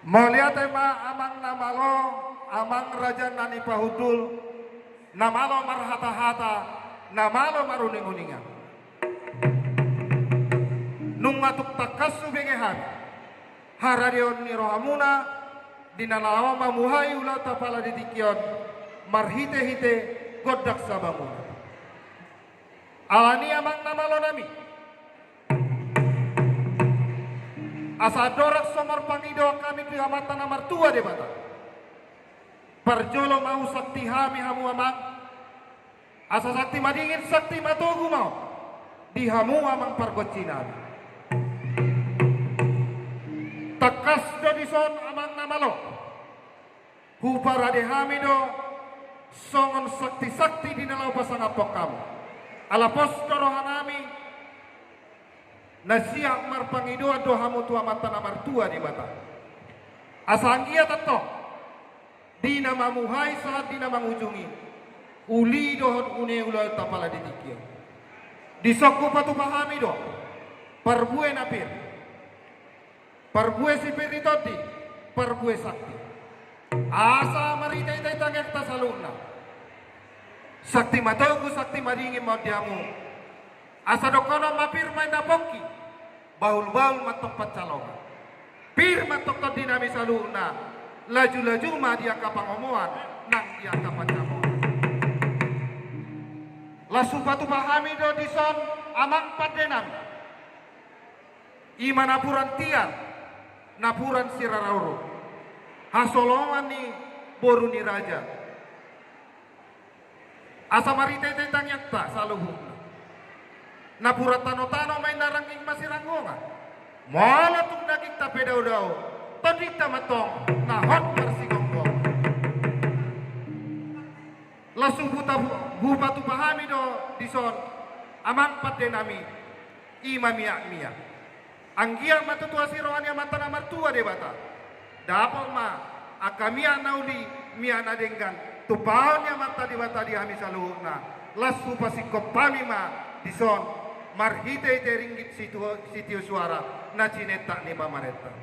Mulia tema amang namalo, amang raja nani pahudul, namalo marhata-hata, namalo maruning-uningan. Nung matuk takasu bengehan, haradion ni rohamuna, dinalawa mamuhay ulat tapala ditikyon, marhite-hite godak sabamuna. Alani amang namalo nami. Asa dorak somar pangido kami pihamatan amar tua de bata. Perjolo mau sakti hami hamu amang. Asa sakti madingin sakti matogu mau. Di hamu amang pargocina. Takas do dison amang namalo. Huparade hamido songon sakti-sakti di nalau pasang apok kamu. Ala posto rohanami nasiak mar pangido do hamu tua mata namar tua di bata. Asanggia tato di nama muhai saat di nama ujungi uli dohon une ulah tapala ditikio di sokku patu pahami do perbue napir perbue sipir ditoti perbue sakti asa marita ita tangek tasaluna sakti matauku sakti maringi mau diamu asa dokono mapir main napoki baul-baul matok pacalonga pir matok to dinamis aluna laju-laju mah dia kapangomoan nang dia kapacamoan lasu batu pahami do dison amang padenan iman apuran tian napuran sirarauro hasolongan ni boru ni raja asa marite tentang yakta saluhu napura tano-tano main narangking masih rangonga mala tuk daging tape daw-daw tadikta matong nahot marsigongkong lasu buta tu pahami do dison amang padenami ima miak anggia matutua sirohania mata namar tua de bata dapol ma akamia nauli mia nadenggan tupahnya mata di bata di hami saluhna lasu pasikopami ma dison marhite ringgit sitio suara na cineta ni mamareta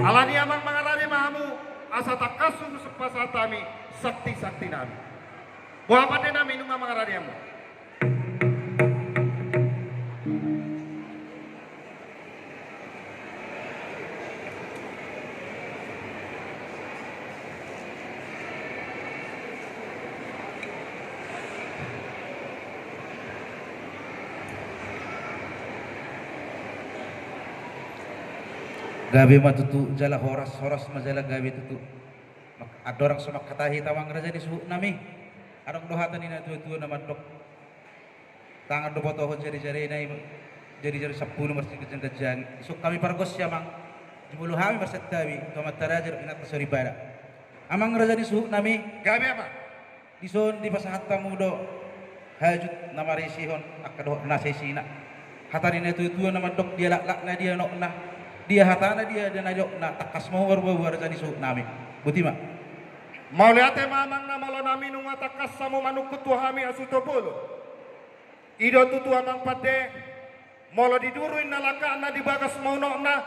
alani amang mangarani mahamu asa takasu sepasatami sakti nami buah pada nami nunga mangarani amu gabi matutu jala horas majala gabi tutu ada orang semak katahi tawang raja di suhu nami adong dohatan ina tua nama dok tangan do boto jari nai jari 10 masih kejang isuk kami pargos siamang jumuluh hami maset kami tomat tarajar inat soribara amang raja di suhu nami gabi apa dison di pasahat tamu do hajut nama resihon akadoh nasesina hatarin itu tua nama dok dia lak na dia nok nah dia hatana dia dan ajok na takas mau war jadi suhu nami butima mau lihat mamang nama lo nami nunga takas samu manukut tuhami asutopolo ido tutu amang pade molo diduruin nalaka na dibagas mau nokna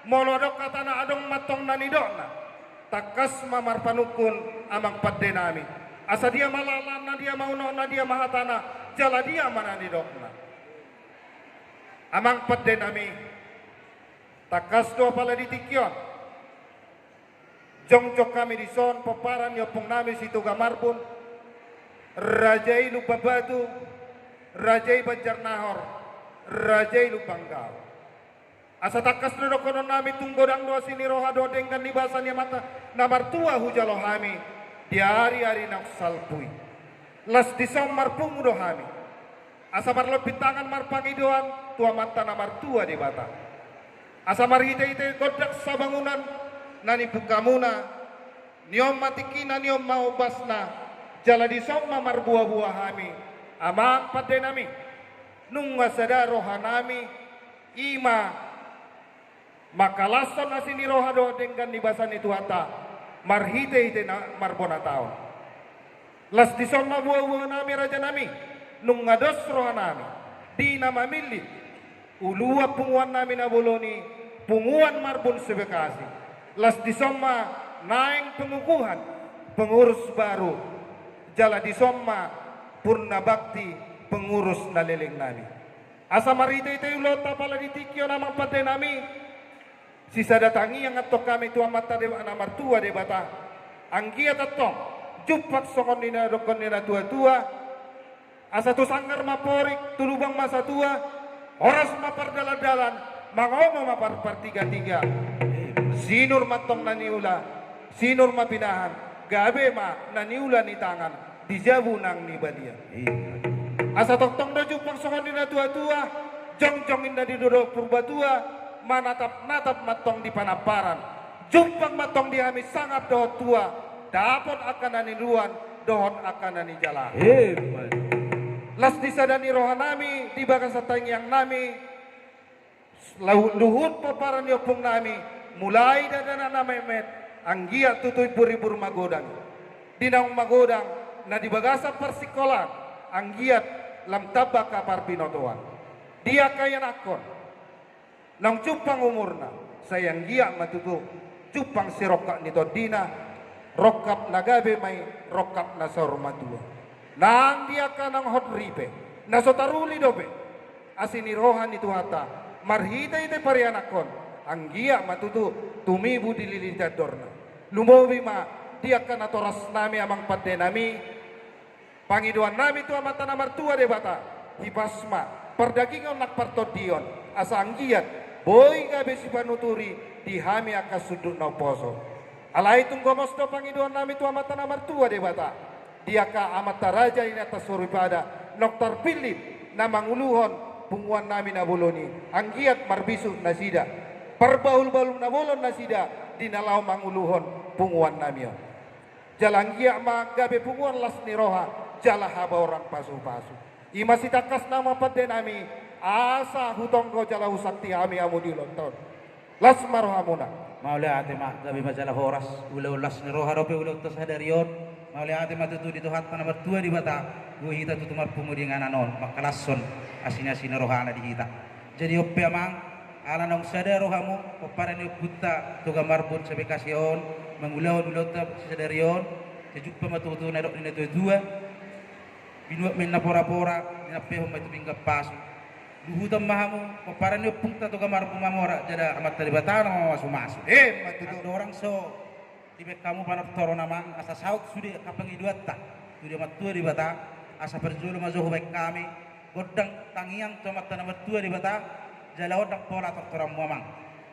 molo dok katana adong matong nani dokna takas mamar panukun amang pade nami asa dia malalan na dia mau nokna dia mahatana jala dia mana ni dokna amang pade nami takas do pala ditikyon jongjok kami di son peparan yopong nami situ gamarbun rajai lubabatu rajai banjarnahor rajai lubanggal asa takas do konon nami tunggodang do sini roha do dengan libasan ya mata namar tua hujalo hami di hari-hari nak salpui las di son marpung do hami asa marlebih tangan marpangidoan tua mata namar tua di bata asa marhite godak sabangunan nani bukamuna niom matikina niom mau basna jala di somma mar buah-buah hami amang pade nami nung wasada rohanami ima makalason asini rohado dengan nibasan itu hata marhite na marbona taon las di somma buah-buah nami raja nami nung ngados rohanami di nama milit ulua punguan nami na boloni punguan marbun sebekasi Las di Somma naing pengukuhan pengurus baru. Jala di Somma purna bakti pengurus naleleng nami. Asa marita itu ulota pala ditikyo namang patay nami. Sisa datangi yang atok kami tua mata de namar tua de bata. Anggia tatong jupak sokon nina dokon nina tua-tua. Asa tu sanggar maporik tulubang masa tua. Oras mapar dalan-dalan mangomo mapar tiga-tiga. Sinur matong naniula, sinur mapinahan, gabe ma naniula ni tangan, dijabu nang ni badia. Asa toktong na jupang songan ni na tua-tua, jong-jongin na di duduk purbatua, manatap-natap matong di panaparan. Jumpang matong di kami sangat dohot tua, dapat akan naniluan, dohot akan nani jala. Las disadani rohanami, di bagas satang yang nami, luhut paparan yopong nami, mulai dari anak memet, anggia tutui puri-pur magodang. Dinang magodang, na di bagasa persikolan, anggiat lam tabak kapar pinotoan. Dia kaya nakon. Nang cupang umurna, sayang gia matutu, cupang si rokak nito dina, rokap nagabe may rokap na sa rumatua. Nang dia ka nang hot ripe, nasotaruli dobe, asini rohan itu hata, marhita ite parianakon, anggia matutu, tumibu di lilitadorna. Lumobi ma, dia ka natoras nami amang pade nami, pangiduan nami tu amata namar tua de bata, hipasma, perdagingan nak partodion, asa anggiat, boy gabe si panuturi, dihami akas sudut no poso. Alai tunggomos do pangiduan nami tu amata namar tua de bata, dia ka amata raja ini atas suripada, noktar pilih, namang uluhon, punguan nami na boloni, anggiat marbisu nasida, perbaul-baul na bolon nasida, dinalau manguluhon, punguan nami. Jalan gia ma gabe punguan las ni roha, jala haba orang pasu-pasu. Ima sitakas nama pade nami, asa hutong ko jala usakti kami amu di lonton. Las marohamuna. Maule ate ma gabi majalah horas ulau las ni roha rope ulau tos hadarion. Maule ate ma tutu dituhat na nomor 2 di bata. Gue hita tutu mar pumudi ngananon makalason asina roha na di hita. Jadi oppe amang ala nong sadar rohamu opara ni buta tuga marbun sabe kasion mengulau tos sadarion. Sejuk pematutu na dok ni dua. Binuat men na pora-pora na peho mai tubingga pasu. Luhutam mahamu paparan yo punta to kamar pumamora jada amat tadi batano masu-masu. Matutu orang so tibe kamu panap toro namang asa sauk sudah kapang iduatta. Sudah mat tua di bata asa perjulu mazuh baik kami godang tangiang tomat nomor 2 di bata jala odang pola torang muamang.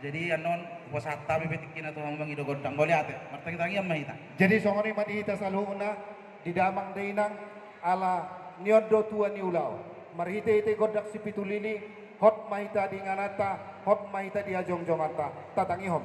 Jadi anon posat tabi betikina to hangmang ido godang boleh ate. Martangi-tangiang mahita. Jadi songoni madihita saluuna di damang deinang ala nyodo tua ni ulau. Marhite ite godak si pitulili, hot mahita di nganata, hot mahita di ajong-jongata, tatangi hom.